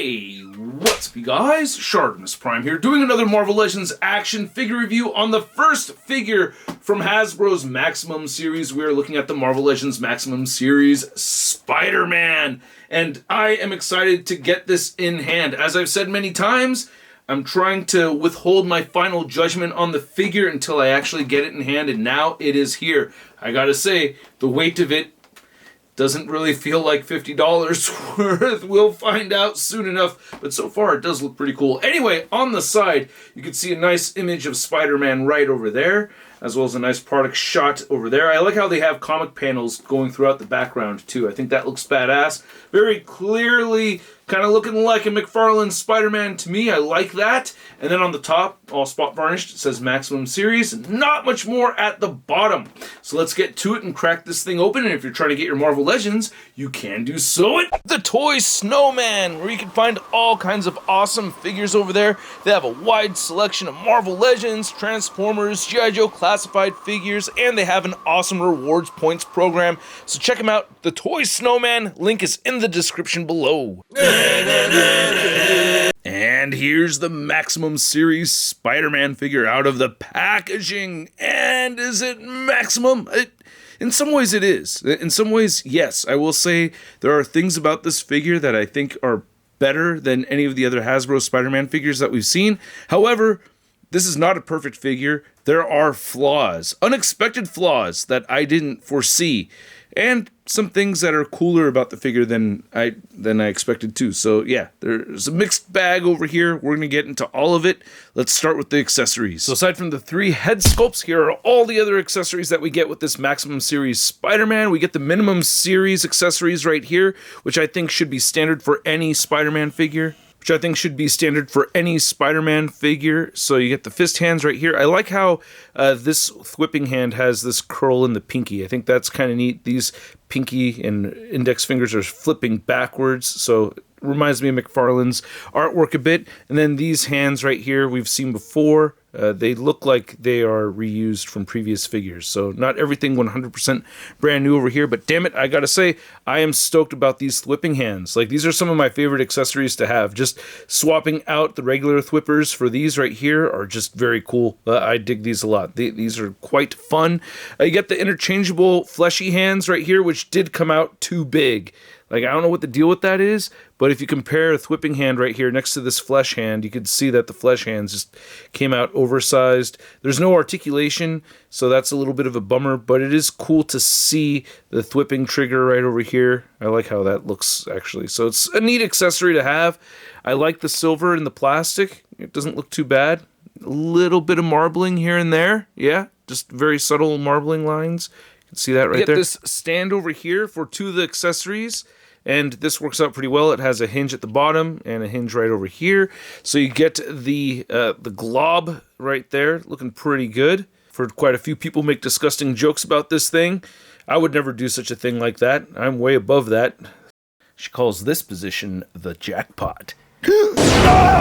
Hey, what's up you guys? ShartimusPrime here, doing another Marvel Legends action figure review on the first figure from Hasbro's Maximum series. We are looking at the Marvel Legends Maximum series, Spider-Man. And I am excited to get this in hand. As I've said many times, I'm trying to withhold my final judgment on the figure until I actually get it in hand, and now it is here. I gotta say, the weight of it doesn't really feel like $50 worth. We'll find out soon enough, but so far it does look pretty cool. Anyway, on the side, you can see a nice image of Spider-Man right over there, as well as a nice product shot over there. I like how they have comic panels going throughout the background too. I think that looks badass. Very clearly kind of looking like a McFarlane Spider-Man to me. I like that. And then on the top, all spot varnished, it says Maximum Series. Not much more at the bottom. So let's get to it and crack this thing open. And if you're trying to get your Marvel Legends, you can do so at the Toy Snowman, where you can find all kinds of awesome figures over there. They have a wide selection of Marvel Legends, Transformers, G.I. Joe classified figures, and they have an awesome rewards points program. So check them out. The Toy Snowman, link is in the description below. And here's the Maximum Series Spider-Man figure out of the packaging. And is it Maximum? In some ways it is. In some ways, yes. I will say there are things about this figure that I think are better than any of the other Hasbro Spider-Man figures that we've seen. However, this is not a perfect figure. There are flaws, unexpected flaws that I didn't foresee, and some things that are cooler about the figure than I expected too. So yeah, there's a mixed bag over here. We're going to get into all of it. Let's start with the accessories. So aside from the 3 head sculpts, here are all the other accessories that we get with this Maximum Series Spider-Man. We get the Minimum Series accessories right here, which I think should be standard for any Spider-Man figure. So you get the fist hands right here. I like how this whipping hand has this curl in the pinky. I think that's kind of neat. These pinky and index fingers are flipping backwards, so it reminds me of McFarlane's artwork a bit. And then these hands right here we've seen before. They look like they are reused from previous figures, so not everything 100% brand new over here, but damn it, I gotta say, I am stoked about these thwipping hands. Like, these are some of my favorite accessories to have. Just swapping out the regular thwippers for these right here are just very cool. I dig these a lot. These are quite fun. You get the interchangeable fleshy hands right here, which did come out too big. Like, I don't know what the deal with that is, but if you compare a thwipping hand right here next to this flesh hand, you can see that the flesh hands just came out oversized. There's no articulation, so that's a little bit of a bummer, but it is cool to see the thwipping trigger right over here. I like how that looks, actually. So it's a neat accessory to have. I like the silver and the plastic. It doesn't look too bad. A little bit of marbling here and there. Yeah, just very subtle marbling lines. You can see that right there. Get this stand over here for 2 of the accessories. And this works out pretty well. It has a hinge at the bottom and a hinge right over here. So you get the glob right there, looking pretty good. I've heard quite a few people make disgusting jokes about this thing. I would never do such a thing like that. I'm way above that. She calls this position the jackpot.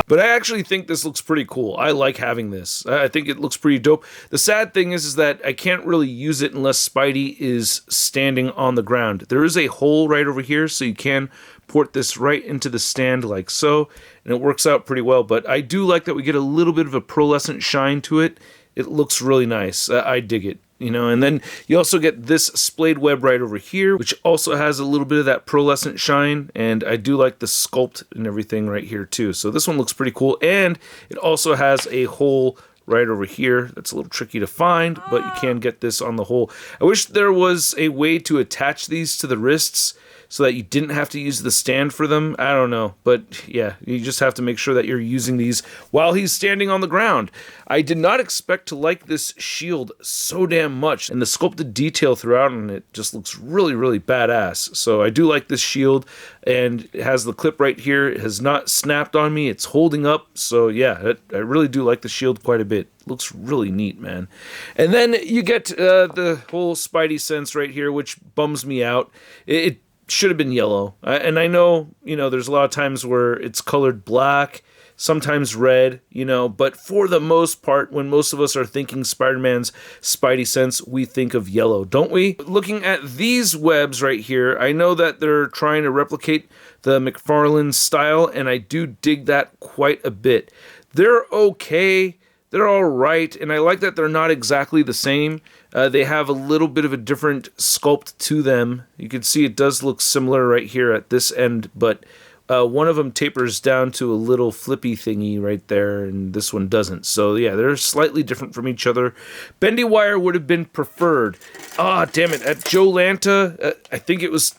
But I actually think this looks pretty cool. I like having this. I think it looks pretty dope. The sad thing is that I can't really use it unless Spidey is standing on the ground. There is a hole right over here, so you can port this right into the stand like so, and it works out pretty well. But I do like that we get a little bit of a pearlescent shine to it. It looks really nice. I dig it. You know, and then you also get this splayed web right over here, which also has a little bit of that pearlescent shine, and I do like the sculpt and everything right here too. So this one looks pretty cool, and it also has a hole right over here. That's a little tricky to find, but you can get this on the hole. I wish there was a way to attach these to the wrists so that you didn't have to use the stand for them. I don't know, but yeah, you just have to make sure that you're using these while he's standing on the ground. I did not expect to like this shield so damn much, and the sculpted detail throughout on it just looks really, really badass. So I do like this shield, and it has the clip right here. It has not snapped on me. It's holding up, so yeah, I really do like the shield quite a bit. Looks really neat, man. And then you get the whole Spidey sense right here, which bums me out. It should have been yellow. And I know, you know, there's a lot of times where it's colored black, sometimes red, you know, but for the most part, when most of us are thinking Spider-Man's Spidey sense, we think of yellow, don't we? Looking at these webs right here, I know that they're trying to replicate the McFarlane style, and I do dig that quite a bit. They're okay, they're all right, and I like that they're not exactly the same. They have a little bit of a different sculpt to them. You can see it does look similar right here at this end, but one of them tapers down to a little flippy thingy right there, and this one doesn't. So yeah, they're slightly different from each other. Bendy wire would have been preferred. Ah, damn it. At Joe Lanta, I think it was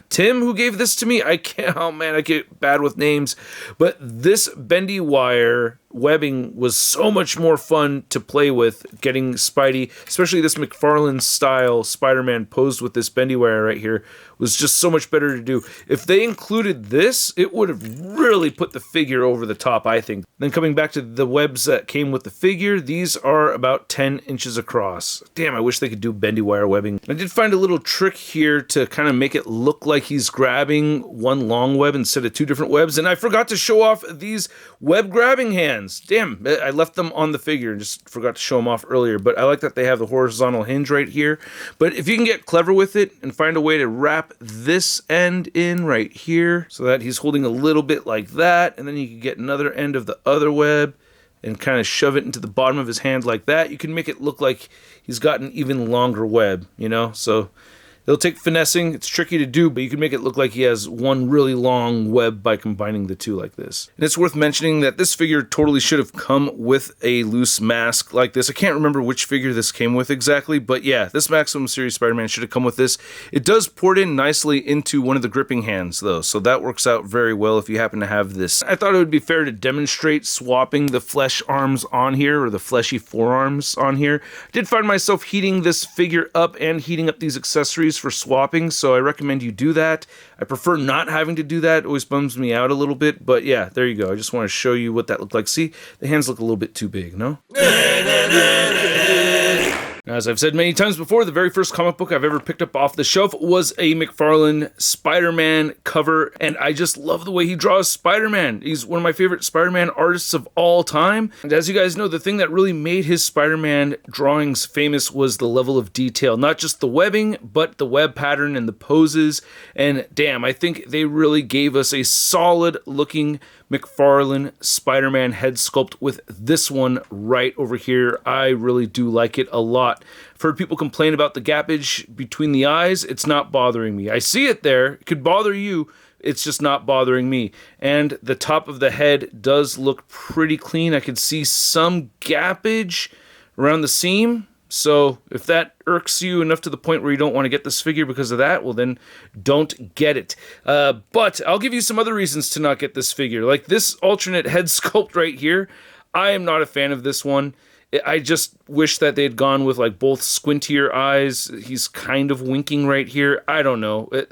Tim who gave this to me. I can't, oh man, I get bad with names. But this bendy wire webbing was so much more fun to play with, getting Spidey, especially this McFarlane style Spider-Man posed with this bendy wire right here, was just so much better to do. If they included this, it would have really put the figure over the top, I think. Then coming back to the webs that came with the figure, these are about 10 inches across. Damn, I wish they could do bendy wire webbing. I did find a little trick here to kind of make it look like he's grabbing one long web instead of two different webs, and I forgot to show off these web grabbing hands. Damn, I left them on the figure and just forgot to show them off earlier, but I like that they have the horizontal hinge right here. But if you can get clever with it and find a way to wrap this end in right here so that he's holding a little bit like that, and then you can get another end of the other web and kind of shove it into the bottom of his hand like that, you can make it look like he's got an even longer web, you know? So it'll take finessing. It's tricky to do, but you can make it look like he has one really long web by combining the two like this. And it's worth mentioning that this figure totally should have come with a loose mask like this. I can't remember which figure this came with exactly, but yeah, this Maximum Series Spider-Man should have come with this. It does port in nicely into one of the gripping hands though, so that works out very well if you happen to have this. I thought it would be fair to demonstrate swapping the flesh arms on here, or the fleshy forearms on here. I did find myself heating this figure up and heating up these accessories for swapping, so I recommend you do that. I prefer not having to do that. It always bums me out a little bit, but yeah, there you go. I just want to show you what that looked like. See, the hands look a little bit too big, no? Now, as I've said many times before, the very first comic book I've ever picked up off the shelf was a McFarlane Spider-Man cover, and I just love the way he draws Spider-Man. He's one of my favorite Spider-Man artists of all time, and as you guys know, the thing that really made his Spider-Man drawings famous was the level of detail. Not just the webbing, but the web pattern and the poses, and damn, I think they really gave us a solid-looking McFarlane Spider-Man head sculpt with this one right over here. I really do like it a lot. I've heard people complain about the gappage between the eyes. It's not bothering me. I see it there. It could bother you. It's just not bothering me. And the top of the head does look pretty clean. I could see some gappage around the seam. So if that irks you enough to the point where you don't want to get this figure because of that, well then don't get it. But I'll give you some other reasons to not get this figure. Like this alternate head sculpt right here. I am not a fan of this one. I just wish that they had gone with like both squintier eyes. He's kind of winking right here. I don't know. The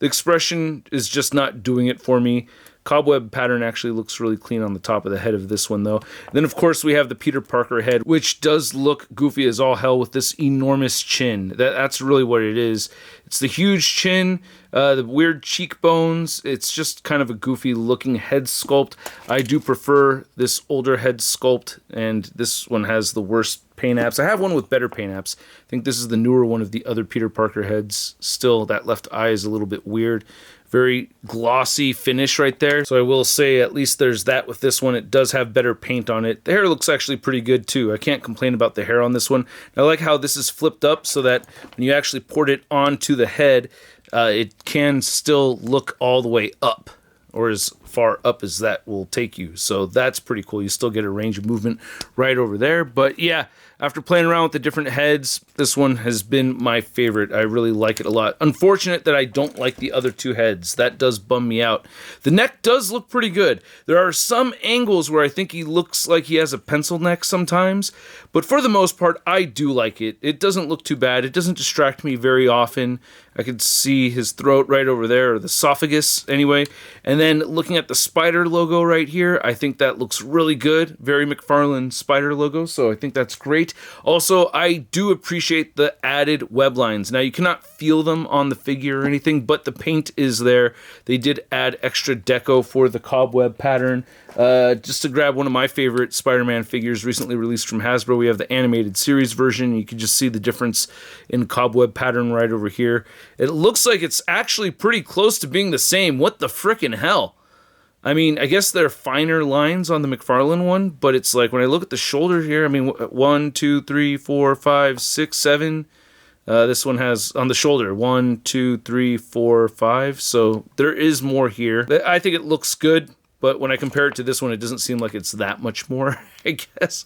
expression is just not doing it for me. Cobweb pattern actually looks really clean on the top of the head of this one, though. And then, of course, we have the Peter Parker head, which does look goofy as all hell with this enormous chin. That's really what it is. It's the huge chin, the weird cheekbones. It's just kind of a goofy-looking head sculpt. I do prefer this older head sculpt, and this one has the worst paint apps. I have one with better paint apps. I think this is the newer one of the other Peter Parker heads. Still, that left eye is a little bit weird. Very glossy finish right there. So I will say at least there's that with this one. It does have better paint on it. The hair looks actually pretty good too. I can't complain about the hair on this one. I like how this is flipped up so that when you actually port it onto the head, it can still look all the way up, or as far up as that will take you. So that's pretty cool. You still get a range of movement right over there. But yeah, after playing around with the different heads, this one has been my favorite. I really like it a lot. Unfortunate that I don't like the other two heads. That does bum me out. The neck does look pretty good. There are some angles where I think he looks like he has a pencil neck sometimes, but for the most part, I do like it. It doesn't look too bad. It doesn't distract me very often. I could see his throat right over there, or the esophagus anyway. And then looking at the spider logo right here, I think that looks really good. Very McFarlane spider logo, so I think that's great. Also, I do appreciate the added web lines. Now, you cannot feel them on the figure or anything, but the paint is there. They did add extra deco for the cobweb pattern. Just to grab one of my favorite Spider-Man figures recently released from Hasbro, we have the animated series version. You can just see the difference in cobweb pattern right over here. It looks like it's actually pretty close to being the same. What the frickin' hell? I mean, I guess there are finer lines on the McFarlane one, but it's like when I look at the shoulder here, I mean, 1, 2, 3, 4, 5, 6, 7. This one has on the shoulder 1, 2, 3, 4, 5. So there is more here. I think it looks good, but when I compare it to this one, it doesn't seem like it's that much more, I guess.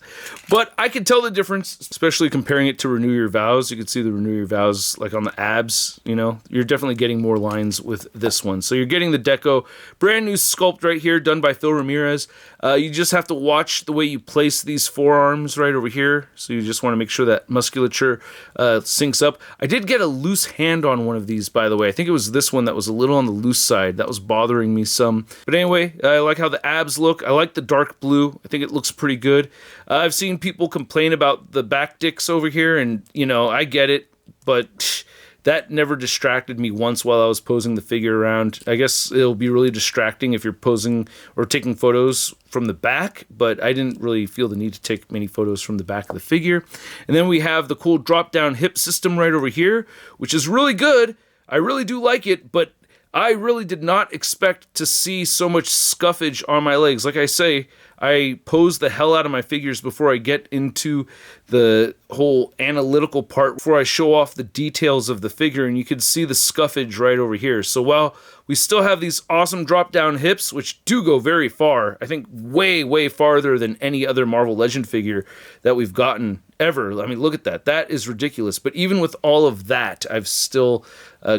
But I can tell the difference, especially comparing it to Renew Your Vows. You can see the Renew Your Vows like on the abs, you know. You're definitely getting more lines with this one. So you're getting the deco. Brand new sculpt right here done by Phil Ramirez. You just have to watch the way you place these forearms right over here. So you just want to make sure that musculature syncs up. I did get a loose hand on one of these, by the way. I think it was this one that was a little on the loose side. That was bothering me some. But anyway, I like how the abs look. I like the dark blue. I think it looks pretty good. I've seen people complain about the back dicks over here, and, you know, I get it, but that never distracted me once while I was posing the figure around. I guess it'll be really distracting if you're posing or taking photos from the back, but I didn't really feel the need to take many photos from the back of the figure. And then we have the cool drop-down hip system right over here, which is really good. I really do like it, but I really did not expect to see so much scuffage on my legs. Like I say, I pose the hell out of my figures before I get into the whole analytical part, before I show off the details of the figure, and you can see the scuffage right over here. So while we still have these awesome drop-down hips, which do go very far, I think way, way farther than any other Marvel Legend figure that we've gotten ever. I mean, look at that. That is ridiculous. But even with all of that, I've still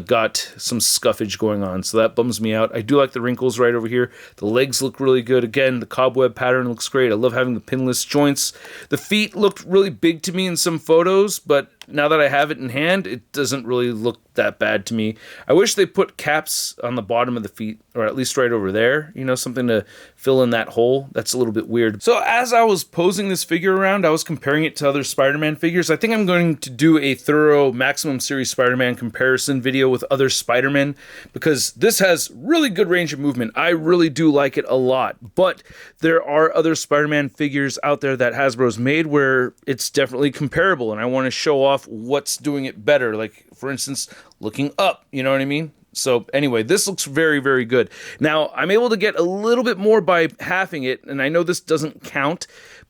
got some scuffage going on, so that bums me out. I do like the wrinkles right over here. The legs look really good. Again, the cobweb pattern looks great. I love having the pinless joints. The feet looked really big to me in some photos, but now that I have it in hand, it doesn't really look that bad to me. I wish they put caps on the bottom of the feet, or at least right over there, you know, something to fill in that hole. That's a little bit weird. So as I was posing this figure around, I was comparing it to other Spider-Man figures. I think I'm going to do a thorough Maximum Series Spider-Man comparison video with other Spider-Man, because this has really good range of movement. I really do like it a lot, but there are other Spider-Man figures out there that Hasbro's made where it's definitely comparable, and I want to show off what's doing it better. Like, for instance, looking up, you know what I mean? So anyway, this looks very, very good. Now, I'm able to get a little bit more by halving it, and I know this doesn't count,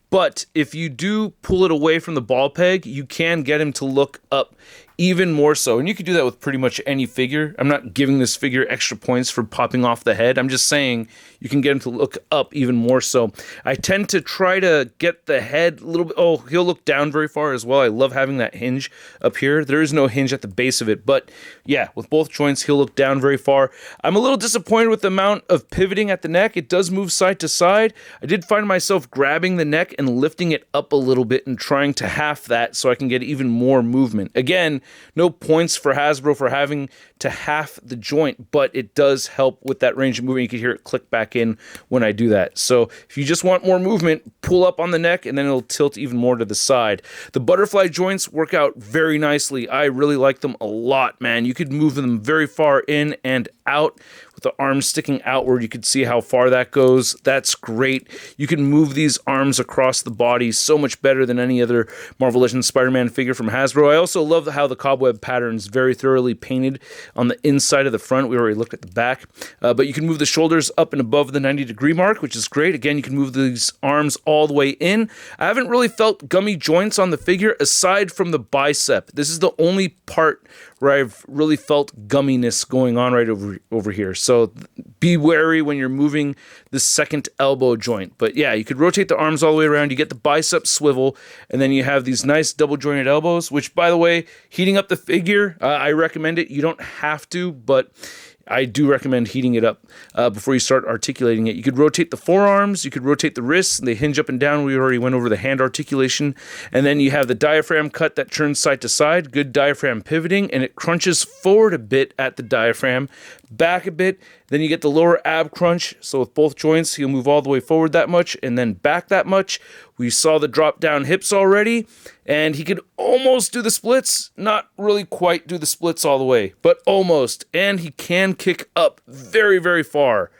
but if you do pull it away from the ball peg, you can get him to look up even more so. And you can do that with pretty much any figure. I'm not giving this figure extra points for popping off the head. I'm just saying you can get him to look up even more so. I tend to try to get the head a little bit. Oh, he'll look down very far as well. I love having that hinge up here. There is no hinge at the base of it, but yeah, with both joints, he'll look down very far. I'm a little disappointed with the amount of pivoting at the neck. It does move side to side. I did find myself grabbing the neck and lifting it up a little bit and trying to half that so I can get even more movement. Again, no points for Hasbro for having to half the joint, but it does help with that range of movement. You can hear it click back in when I do that. So if you just want more movement, pull up on the neck and then it'll tilt even more to the side. The butterfly joints work out very nicely. I really like them a lot, man. You could move them very far in and out. With the arms sticking outward, you can see how far that goes. That's great. You can move these arms across the body so much better than any other Marvel Legends Spider-Man figure from Hasbro. I also love how the cobweb pattern is very thoroughly painted on the inside of the front. We already looked at the back. But you can move the shoulders up and above the 90-degree mark, which is great. Again, you can move these arms all the way in. I haven't really felt gummy joints on the figure aside from the bicep. This is the only part where I've really felt gumminess going on right over here. So be wary when you're moving the second elbow joint. But yeah, you could rotate the arms all the way around. You get the bicep swivel, and then you have these nice double jointed elbows, which, by the way, heating up the figure, I recommend it. You don't have to, but I do recommend heating it up before you start articulating it. You could rotate the forearms, you could rotate the wrists, and they hinge up and down. We already went over the hand articulation. And then you have the diaphragm cut that turns side to side, good diaphragm pivoting, and it crunches forward a bit at the diaphragm, back a bit, Then you get the lower ab crunch. So with both joints, he'll move all the way forward that much and then back that much. We saw the drop down hips already, and he could almost do the splits. Not really quite do the splits all the way, but almost. And he can kick up very, very far.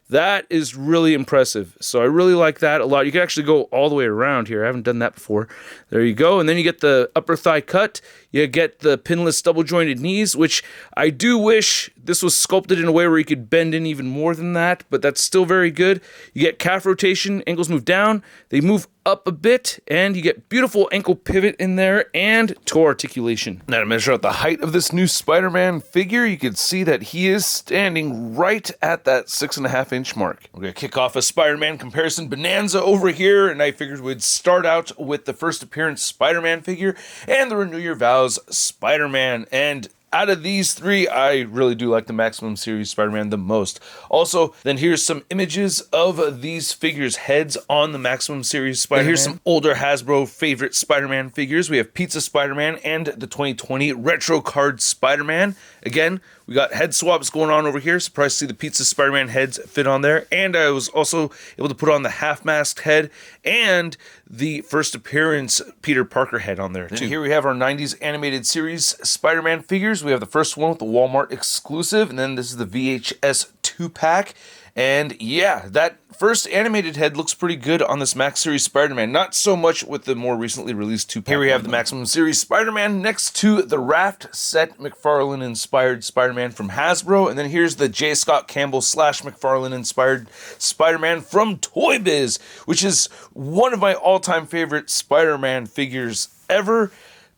That is really impressive. So I really like that a lot. You can actually go all the way around here. I haven't done that before. There you go. And then you get the upper thigh cut. You get the pinless double jointed knees, which I do wish this was sculpted in a way where you could bend in even more than that, but that's still very good. You get calf rotation, ankles move down, they move up a bit, and you get beautiful ankle pivot in there and toe articulation. Now to measure out the height of this new Spider-Man figure, you can see that he is standing right at that 6.5-inch mark. We're going to kick off a Spider-Man comparison bonanza over here, and I figured we'd start out with the first appearance Spider-Man figure and the Renew Your Vows Spider-Man. And out of these three, I really do like the Maximum Series Spider-Man the most. Also, then here's some images of these figures' heads on the Maximum Series Spider-Man. Here's some older Hasbro favorite Spider-Man figures. We have Pizza Spider-Man and the 2020 Retro Card Spider-Man. Again, we got head swaps going on over here. Surprised to see the Pizza Spider-Man heads fit on there. And I was also able to put on the half-masked head and the first appearance Peter Parker head on there, too. And here we have our 90s animated series Spider-Man figures. We have the first one with the Walmart exclusive, and then this is the VHS 2-pack. And yeah, that first animated head looks pretty good on this Max Series Spider-Man. Not so much with the more recently released 2-pack. Here we have the Maximum Series Spider-Man next to the Raft set McFarlane-inspired Spider-Man from Hasbro. And then here's the J. Scott Campbell / McFarlane-inspired Spider-Man from Toy Biz, which is one of my all-time favorite Spider-Man figures ever.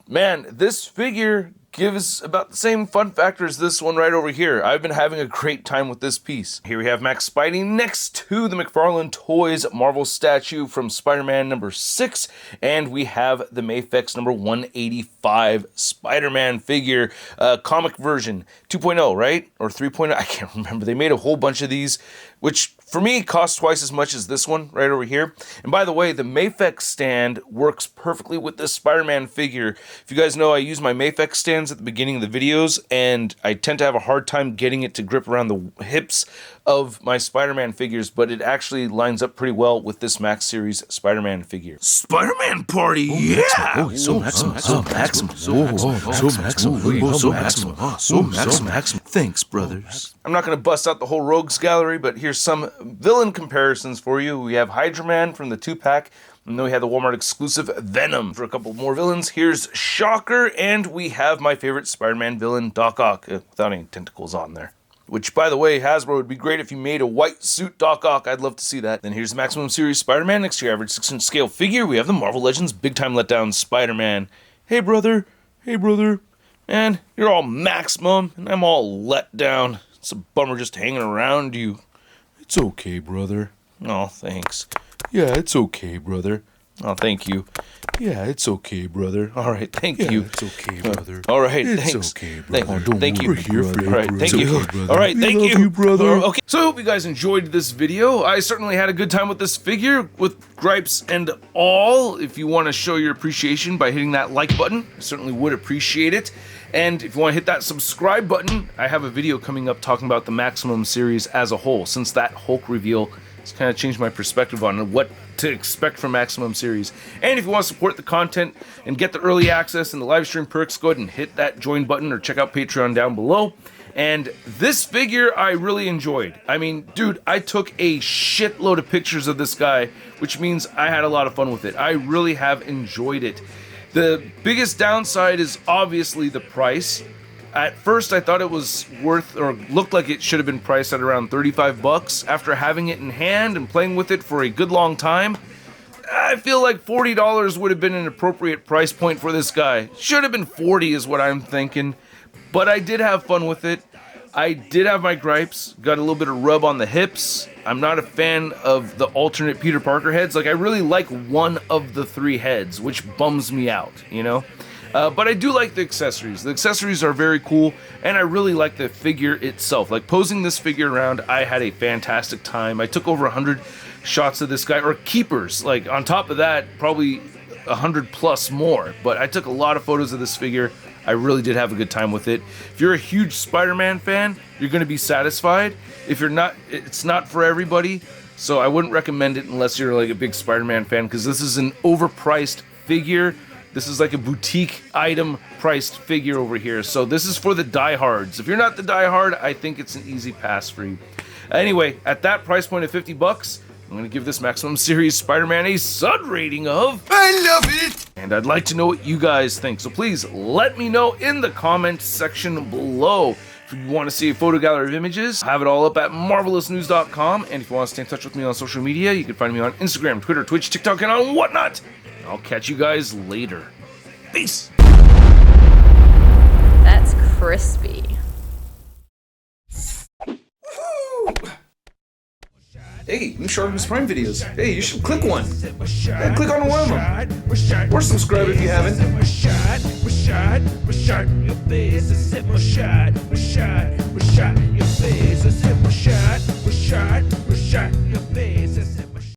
Man, this figure gives about the same fun factor as this one right over here. I've been having a great time with this piece. Here we have Max Spidey next to the McFarlaneToys Marvel statue from Spider-Man number 6, and we have the Mafex number 185 Spider-Man figure, comic version 2.0, right? Or 3.0, I can't remember. They made a whole bunch of these, which for me costs twice as much as this one right over here. And by the way, the Mafex stand works perfectly with this Spider-Man figure. If you guys know, I use my Mafex stands at the beginning of the videos, and I tend to have a hard time getting it to grip around the hips of my Spider-Man figures, but it actually lines up pretty well with this Max Series Spider-Man figure. Spider-Man party, yeah! So maximum. Thanks, brothers. I'm not going to bust out the whole Rogues gallery, but here's some villain comparisons for you. We have Hydra Man from the 2-pack, and then we have the Walmart exclusive Venom. For a couple more villains, here's Shocker, and we have my favorite Spider-Man villain, Doc Ock, without any tentacles on there. Which, by the way, Hasbro, would be great if you made a white suit Doc Ock. I'd love to see that. Then here's the Maximum Series Spider-Man. Next to your average 6-inch scale figure, we have the Marvel Legends Big Time Letdown Spider-Man. Hey, brother. Man, you're all Maximum, and I'm all let down. It's a bummer just hanging around you. It's okay, brother. Oh, thanks. Yeah, it's okay, brother. Oh, thank you. Yeah, it's okay, brother. All right, thank you. It's okay, brother. All right, it's thanks. Okay, brother. Thank you. We're here for you. All right, thank you. All right, thank you, brother. Okay, so I hope you guys enjoyed this video. I certainly had a good time with this figure, with gripes and all. If you want to show your appreciation by hitting that like button, I certainly would appreciate it. And if you want to hit that subscribe button, I have a video coming up talking about the Maximum series as a whole, since that Hulk reveal has kind of changed my perspective on what to expect from Maximum series. And if you want to support the content and get the early access and the live stream perks, go ahead and hit that join button or check out Patreon down below. And this figure I really enjoyed. I mean, dude, I took a shitload of pictures of this guy, which means I had a lot of fun with it. I really have enjoyed it. The biggest downside is obviously the price. At first I thought it was worth, or looked like it should have been priced at around 35 bucks. After having it in hand and playing with it for a good long time, I feel like $40 would have been an appropriate price point for this guy. Should have been 40 is what I'm thinking. But I did have fun with it. I did have my gripes, got a little bit of rub on the hips. I'm not a fan of the alternate Peter Parker heads. Like, I really like one of the 3 heads, which bums me out, you know? But I do like the accessories. The accessories are very cool, and I really like the figure itself. Like, posing this figure around, I had a fantastic time. I took over 100 shots of this guy, or keepers. Like, on top of that, probably 100 plus more. But I took a lot of photos of this figure. I really did have a good time with it. If you're a huge Spider-Man fan, you're going to be satisfied. If you're not, it's not for everybody, so I wouldn't recommend it unless you're like a big Spider-Man fan, because this is an overpriced figure. This is like a boutique item priced figure over here, so this is for the diehards. If you're not the diehard, I think it's an easy pass for you. Anyway, at that price point of $50, I'm going to give this Maximum Series Spider-Man a Sud rating of... I love it! And I'd like to know what you guys think, so please let me know in the comment section below. If you want to see a photo gallery of images, I have it all up at marvelousnews.com. And if you want to stay in touch with me on social media, you can find me on Instagram, Twitter, Twitch, TikTok, and on whatnot. I'll catch you guys later. Peace! That's crispy. Hey, new ShartimusPrime videos. Hey, you should click one. Yeah, click on one of them. Or subscribe if you haven't.